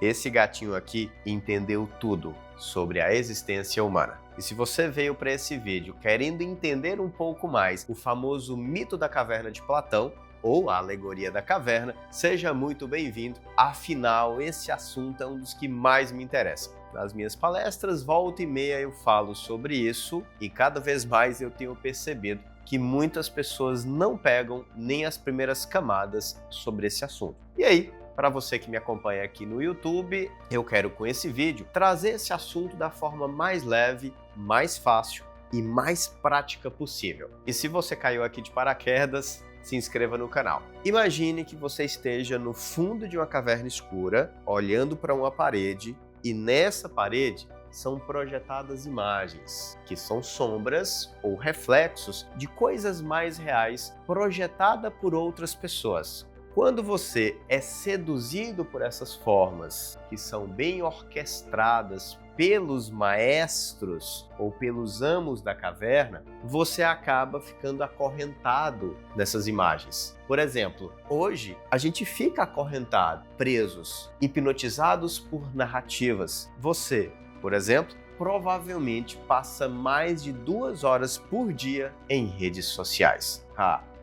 Esse gatinho aqui entendeu tudo sobre a existência humana. E se você veio para esse vídeo querendo entender um pouco mais o famoso mito da caverna de Platão, ou a alegoria da caverna, seja muito bem-vindo. Afinal, esse assunto é um dos que mais me interessa. Nas minhas palestras, volta e meia eu falo sobre isso e cada vez mais eu tenho percebido que muitas pessoas não pegam nem as primeiras camadas sobre esse assunto. E aí, para você que me acompanha aqui no YouTube, eu quero com esse vídeo trazer esse assunto da forma mais leve, mais fácil e mais prática possível. E se você caiu aqui de paraquedas, se inscreva no canal. Imagine que você esteja no fundo de uma caverna escura, olhando para uma parede, e nessa parede são projetadas imagens, que são sombras ou reflexos de coisas mais reais projetadas por outras pessoas. Quando você é seduzido por essas formas, que são bem orquestradas pelos maestros ou pelos amos da caverna, você acaba ficando acorrentado nessas imagens. Por exemplo, hoje a gente fica acorrentado, presos, hipnotizados por narrativas. Você, por exemplo, provavelmente passa mais de 2 horas por dia em redes sociais.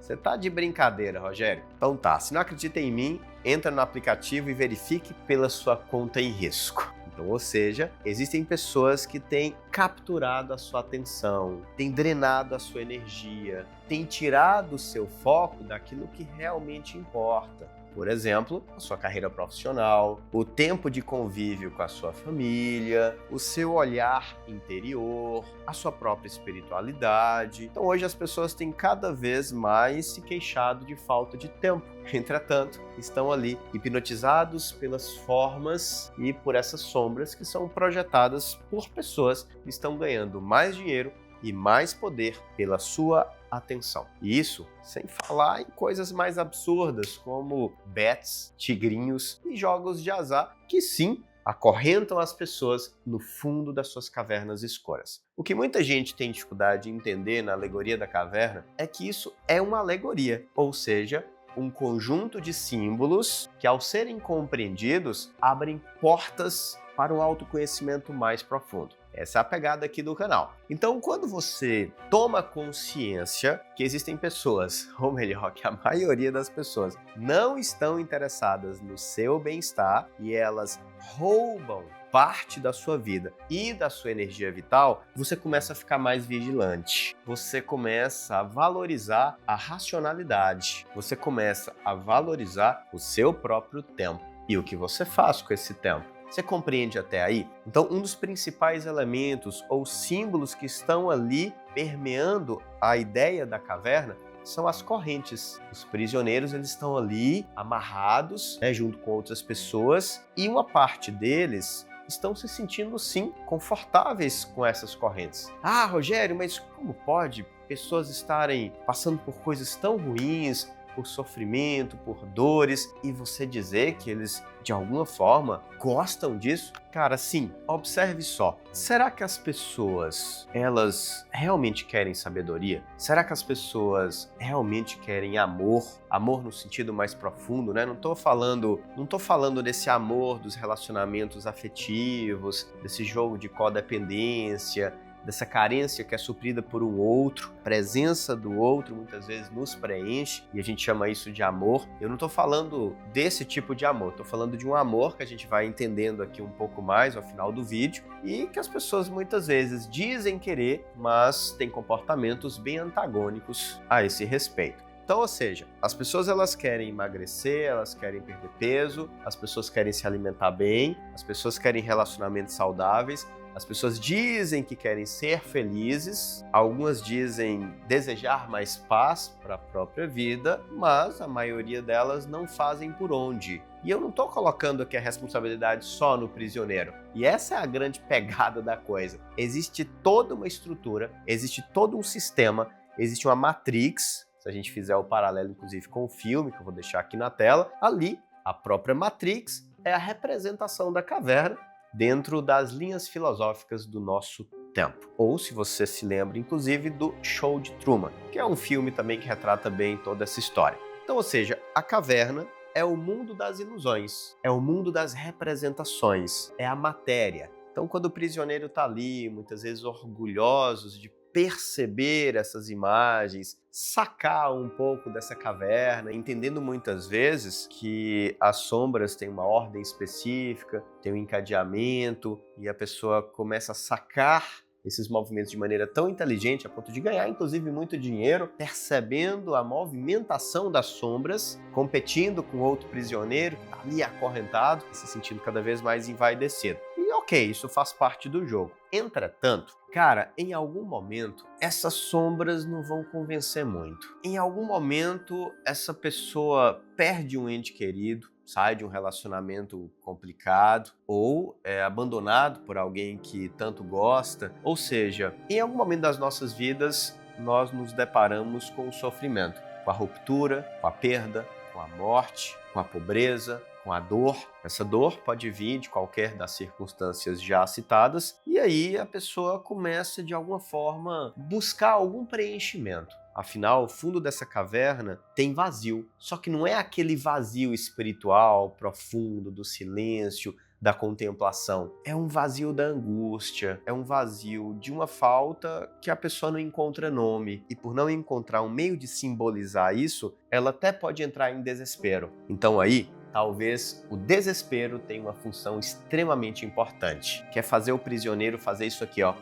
Você tá de brincadeira, Rogério? Então tá, se não acredita em mim, entra no aplicativo e verifique pela sua conta em risco. Então, ou seja, existem pessoas que têm capturado a sua atenção, têm drenado a sua energia, têm tirado o seu foco daquilo que realmente importa. Por exemplo, a sua carreira profissional, o tempo de convívio com a sua família, o seu olhar interior, a sua própria espiritualidade. Então hoje as pessoas têm cada vez mais se queixado de falta de tempo. Entretanto, estão ali hipnotizados pelas formas e por essas sombras que são projetadas por pessoas que estão ganhando mais dinheiro e mais poder pela sua atenção. E isso sem falar em coisas mais absurdas como bets, tigrinhos e jogos de azar que sim acorrentam as pessoas no fundo das suas cavernas escuras. O que muita gente tem dificuldade de entender na alegoria da caverna é que isso é uma alegoria, ou seja, um conjunto de símbolos que, ao serem compreendidos, abrem portas para um autoconhecimento mais profundo. Essa é a pegada aqui do canal. Então, quando você toma consciência que existem pessoas, ou melhor, que a maioria das pessoas não estão interessadas no seu bem-estar e elas roubam parte da sua vida e da sua energia vital, você começa a ficar mais vigilante. Você começa a valorizar a racionalidade. Você começa a valorizar o seu próprio tempo e o que você faz com esse tempo. Você compreende até aí? Então, um dos principais elementos ou símbolos que estão ali permeando a ideia da caverna são as correntes. Os prisioneiros eles estão ali amarrados, junto com outras pessoas, e uma parte deles estão se sentindo, sim, confortáveis com essas correntes. Ah, Rogério, mas como pode pessoas estarem passando por coisas tão ruins, por sofrimento, por dores, e você dizer que eles, de alguma forma, gostam disso? Cara, sim, observe só. Será que as pessoas, elas realmente querem sabedoria? Será que as pessoas realmente querem amor? Amor no sentido mais profundo, né? Não tô falando desse amor dos relacionamentos afetivos, desse jogo de codependência, dessa carência que é suprida por um outro, a presença do outro muitas vezes nos preenche e a gente chama isso de amor. Eu não estou falando desse tipo de amor, estou falando de um amor que a gente vai entendendo aqui um pouco mais ao final do vídeo e que as pessoas muitas vezes dizem querer, mas têm comportamentos bem antagônicos a esse respeito. Então, ou seja, as pessoas elas querem emagrecer, elas querem perder peso, as pessoas querem se alimentar bem, as pessoas querem relacionamentos saudáveis, as pessoas dizem que querem ser felizes, algumas dizem desejar mais paz para a própria vida, mas a maioria delas não fazem por onde. E eu não estou colocando aqui a responsabilidade só no prisioneiro. E essa é a grande pegada da coisa. Existe toda uma estrutura, existe todo um sistema, existe uma matrix. Se a gente fizer o paralelo, inclusive, com o filme, que eu vou deixar aqui na tela, ali, a própria Matrix é a representação da caverna dentro das linhas filosóficas do nosso tempo. Ou, se você se lembra, inclusive, do Show de Truman, que é um filme também que retrata bem toda essa história. Então, ou seja, a caverna é o mundo das ilusões, é o mundo das representações, é a matéria. Então, quando o prisioneiro está ali, muitas vezes orgulhosos de perceber essas imagens, sacar um pouco dessa caverna, entendendo muitas vezes que as sombras têm uma ordem específica, tem um encadeamento, e a pessoa começa a sacar esses movimentos de maneira tão inteligente a ponto de ganhar, inclusive, muito dinheiro, percebendo a movimentação das sombras, competindo com outro prisioneiro que está ali acorrentado, se sentindo cada vez mais envaidecido. E ok, isso faz parte do jogo. Entretanto, cara, em algum momento, essas sombras não vão convencer muito. Em algum momento, essa pessoa perde um ente querido, sai de um relacionamento complicado ou é abandonado por alguém que tanto gosta. Ou seja, em algum momento das nossas vidas, nós nos deparamos com o sofrimento, com a ruptura, com a perda, com a morte, com a pobreza, com a dor. Essa dor pode vir de qualquer das circunstâncias já citadas, e aí a pessoa começa, de alguma forma, buscar algum preenchimento. Afinal, o fundo dessa caverna tem vazio, só que não é aquele vazio espiritual, profundo, do silêncio, da contemplação. É um vazio da angústia, é um vazio de uma falta que a pessoa não encontra nome. E por não encontrar um meio de simbolizar isso, ela até pode entrar em desespero. Então aí, talvez o desespero tenha uma função extremamente importante, que é fazer o prisioneiro fazer isso aqui, ó.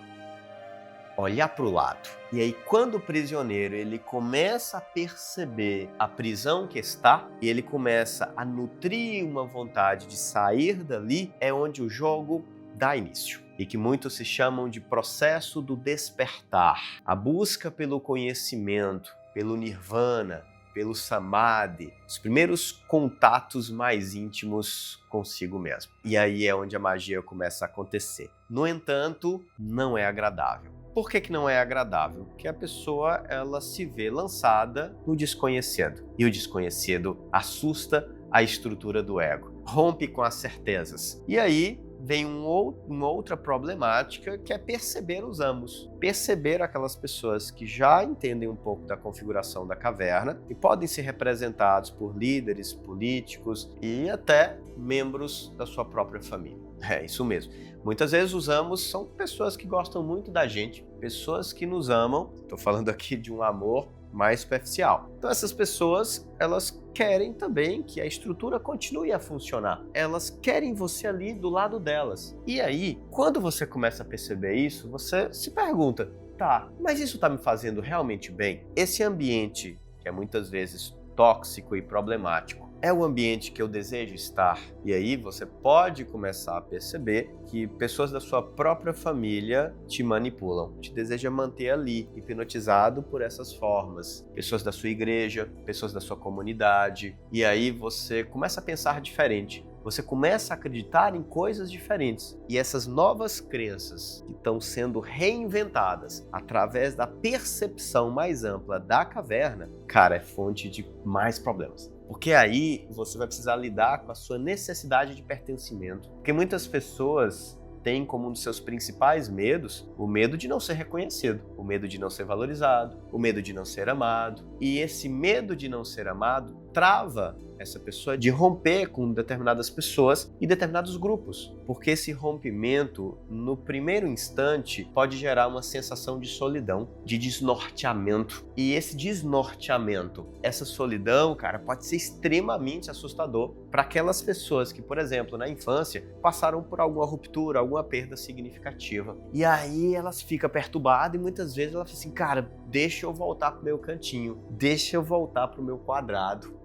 Olhar para o lado. E aí, quando o prisioneiro ele começa a perceber a prisão que está e ele começa a nutrir uma vontade de sair dali, é onde o jogo dá início. E que muitos se chamam de processo do despertar. A busca pelo conhecimento, pelo nirvana, pelo samadhi, os primeiros contatos mais íntimos consigo mesmo. E aí é onde a magia começa a acontecer. No entanto, não é agradável. Por que não é agradável? Porque a pessoa ela se vê lançada no desconhecido. E o desconhecido assusta a estrutura do ego, rompe com as certezas. E aí vem uma outra problemática, que é perceber os amos. Perceber aquelas pessoas que já entendem um pouco da configuração da caverna e podem ser representados por líderes, políticos e até membros da sua própria família. É isso mesmo. Muitas vezes os amos são pessoas que gostam muito da gente, pessoas que nos amam. Estou falando aqui de um amor mais superficial. Então essas pessoas, elas querem também que a estrutura continue a funcionar. Elas querem você ali do lado delas. E aí, quando você começa a perceber isso, você se pergunta, tá, mas isso está me fazendo realmente bem? Esse ambiente, que é muitas vezes tóxico e problemático, é o ambiente que eu desejo estar? E aí você pode começar a perceber que pessoas da sua própria família te manipulam, te desejam manter ali, hipnotizado por essas formas. Pessoas da sua igreja, pessoas da sua comunidade. E aí você começa a pensar diferente. Você começa a acreditar em coisas diferentes. E essas novas crenças que estão sendo reinventadas através da percepção mais ampla da caverna, cara, é fonte de mais problemas. Porque aí você vai precisar lidar com a sua necessidade de pertencimento. Porque muitas pessoas têm como um dos seus principais medos o medo de não ser reconhecido, o medo de não ser valorizado, o medo de não ser amado. E esse medo de não ser amado trava essa pessoa de romper com determinadas pessoas e determinados grupos. Porque esse rompimento, no primeiro instante, pode gerar uma sensação de solidão, de desnorteamento. E esse desnorteamento, essa solidão, cara, pode ser extremamente assustador para aquelas pessoas que, por exemplo, na infância, passaram por alguma ruptura, alguma perda significativa. E aí elas ficam perturbadas e muitas vezes elas falam assim, cara, deixa eu voltar pro meu cantinho, deixa eu voltar pro meu quadrado.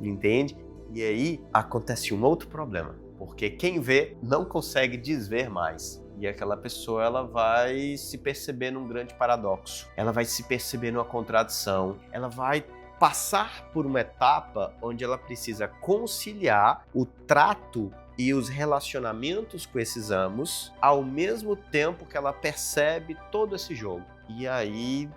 Entende? E aí acontece um outro problema, porque quem vê não consegue desver mais. E aquela pessoa ela vai se perceber num grande paradoxo, ela vai se perceber numa contradição, ela vai passar por uma etapa onde ela precisa conciliar o trato e os relacionamentos com esses amos ao mesmo tempo que ela percebe todo esse jogo. E aí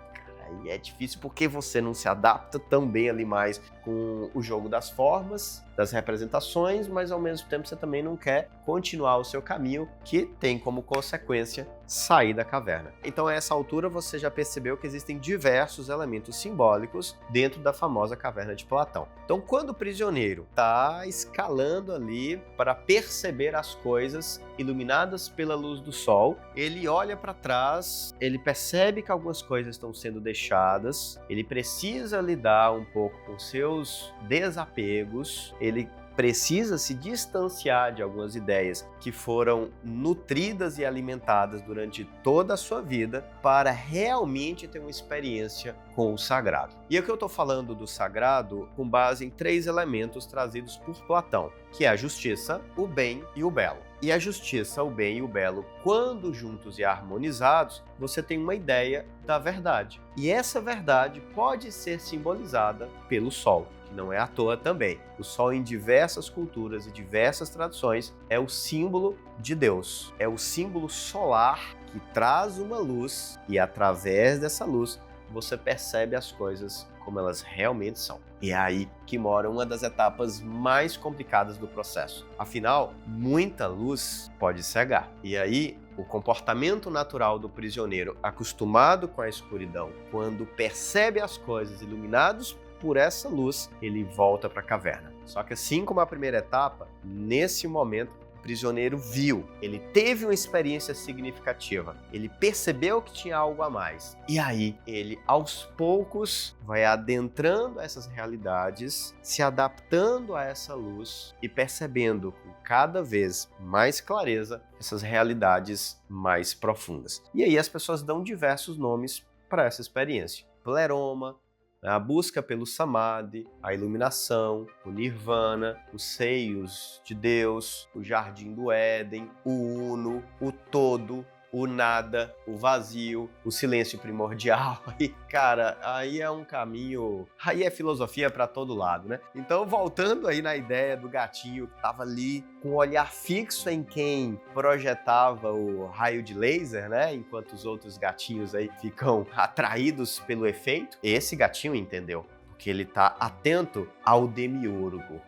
é difícil porque você não se adapta tão bem ali mais com o jogo das formas, das representações, mas ao mesmo tempo você também não quer continuar o seu caminho, que tem como consequência sair da caverna. Então, a essa altura, você já percebeu que existem diversos elementos simbólicos dentro da famosa caverna de Platão. Então, quando o prisioneiro está escalando ali para perceber as coisas iluminadas pela luz do sol, ele olha para trás, ele percebe que algumas coisas estão sendo deixadas, ele precisa lidar um pouco com seus desapegos, ele precisa se distanciar de algumas ideias que foram nutridas e alimentadas durante toda a sua vida para realmente ter uma experiência com o sagrado. E aqui eu estou falando do sagrado com base em 3 elementos trazidos por Platão, que é a justiça, o bem e o belo. E a justiça, o bem e o belo, quando juntos e harmonizados, você tem uma ideia da verdade. E essa verdade pode ser simbolizada pelo sol, que não é à toa também. O sol, em diversas culturas e diversas tradições, é o símbolo de Deus. É o símbolo solar que traz uma luz e, através dessa luz, você percebe as coisas como elas realmente são. E é aí que mora uma das etapas mais complicadas do processo. Afinal, muita luz pode cegar. E aí, o comportamento natural do prisioneiro, acostumado com a escuridão, quando percebe as coisas iluminadas por essa luz, ele volta para a caverna. Só que assim como a primeira etapa, nesse momento, o prisioneiro viu, ele teve uma experiência significativa, ele percebeu que tinha algo a mais. E aí, ele aos poucos vai adentrando essas realidades, se adaptando a essa luz e percebendo com cada vez mais clareza essas realidades mais profundas. E aí as pessoas dão diversos nomes para essa experiência. Pleroma, a busca pelo Samadhi, a iluminação, o Nirvana, os seios de Deus, o Jardim do Éden, o Uno, o Todo, o Nada, o Vazio, o Silêncio Primordial. E, cara, aí é um caminho... Aí é filosofia para todo lado, né? Então, voltando aí na ideia do gatinho que estava ali com o olhar fixo em quem projetava o raio de laser, né? Enquanto os outros gatinhos aí ficam atraídos pelo efeito. Esse gatinho entendeu, porque ele tá atento ao demiurgo.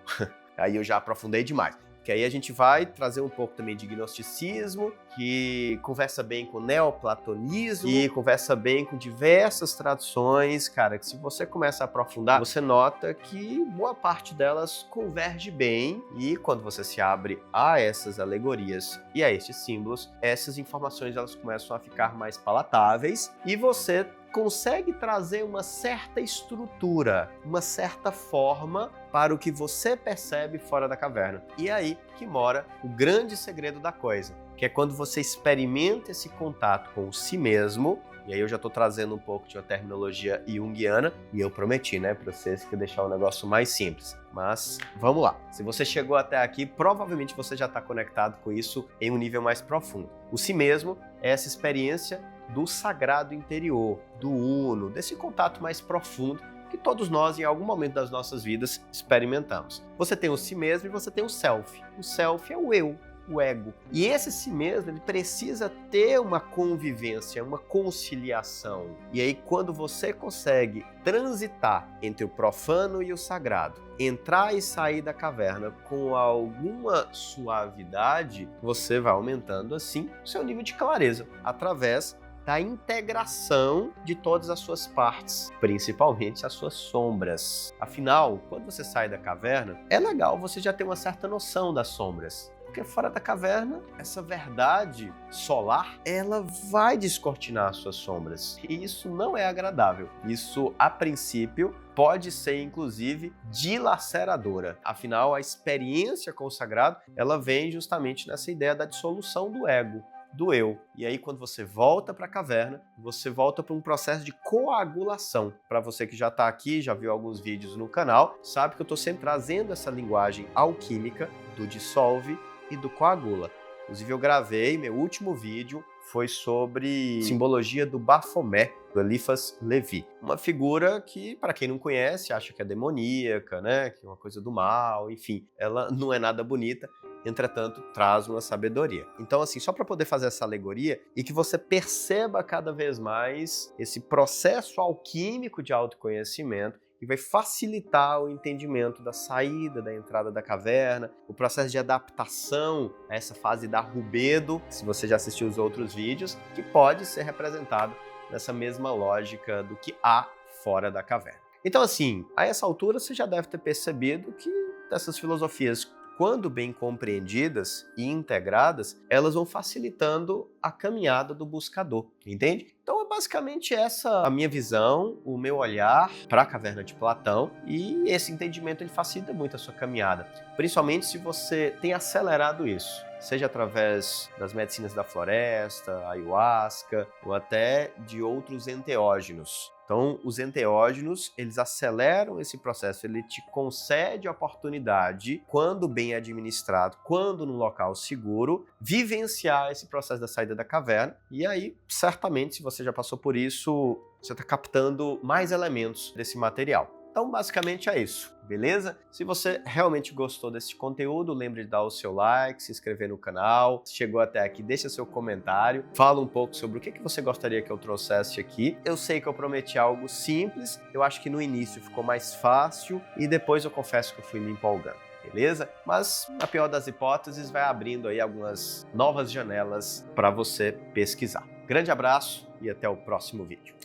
Aí eu já aprofundei demais. Que aí a gente vai trazer um pouco também de gnosticismo, que conversa bem com o neoplatonismo e conversa bem com diversas tradições, cara, que se você começa a aprofundar, você nota que boa parte delas converge bem e quando você se abre a essas alegorias e a esses símbolos, essas informações elas começam a ficar mais palatáveis e você consegue trazer uma certa estrutura, uma certa forma para o que você percebe fora da caverna. E é aí que mora o grande segredo da coisa, que é quando você experimenta esse contato com o si mesmo, e aí eu já estou trazendo um pouco de uma terminologia junguiana, e eu prometi, né, para vocês que deixar o negócio mais simples. Mas vamos lá. Se você chegou até aqui, provavelmente você já está conectado com isso em um nível mais profundo. O si mesmo é essa experiência do sagrado interior, do uno, desse contato mais profundo que todos nós, em algum momento das nossas vidas, experimentamos. Você tem o si mesmo e você tem o self. O self é o eu, o ego. E esse si mesmo, ele precisa ter uma convivência, uma conciliação. E aí, quando você consegue transitar entre o profano e o sagrado, entrar e sair da caverna com alguma suavidade, você vai aumentando, assim, o seu nível de clareza, através da integração de todas as suas partes, principalmente as suas sombras. Afinal, quando você sai da caverna, é legal você já ter uma certa noção das sombras. Porque fora da caverna, essa verdade solar, ela vai descortinar as suas sombras. E isso não é agradável. Isso, a princípio, pode ser, inclusive, dilaceradora. Afinal, a experiência com o sagrado, ela vem justamente nessa ideia da dissolução do ego, do eu. E aí, quando você volta para a caverna, você volta para um processo de coagulação. Para você que já está aqui, já viu alguns vídeos no canal, sabe que eu estou sempre trazendo essa linguagem alquímica do dissolve e do coagula. Inclusive, eu gravei, meu último vídeo foi sobre simbologia do Baphomet, do Eliphas Levi. Uma figura que, para quem não conhece, acha que é demoníaca, né? Que é uma coisa do mal, enfim. Ela não é nada bonita, entretanto, traz uma sabedoria. Então, assim, só para poder fazer essa alegoria e que você perceba cada vez mais esse processo alquímico de autoconhecimento e vai facilitar o entendimento da saída, da entrada da caverna, o processo de adaptação a essa fase da rubedo, se você já assistiu os outros vídeos, que pode ser representado nessa mesma lógica do que há fora da caverna. Então, assim, a essa altura você já deve ter percebido que essas filosofias, quando bem compreendidas e integradas, elas vão facilitando a caminhada do buscador, entende? Então é basicamente essa a minha visão, o meu olhar para a caverna de Platão, e esse entendimento ele facilita muito a sua caminhada, principalmente se você tem acelerado isso, seja através das medicinas da floresta, ayahuasca, ou até de outros enteógenos. Então, os enteógenos, eles aceleram esse processo, ele te concede a oportunidade, quando bem administrado, quando num local seguro, vivenciar esse processo da saída da caverna. E aí, certamente, se você já passou por isso, você está captando mais elementos desse material. Então, basicamente é isso, beleza? Se você realmente gostou desse conteúdo, lembre de dar o seu like, se inscrever no canal. Se chegou até aqui, deixa seu comentário. Fala um pouco sobre o que você gostaria que eu trouxesse aqui. Eu sei que eu prometi algo simples, eu acho que no início ficou mais fácil e depois eu confesso que eu fui me empolgando, beleza? Mas, na pior das hipóteses, vai abrindo aí algumas novas janelas para você pesquisar. Grande abraço e até o próximo vídeo.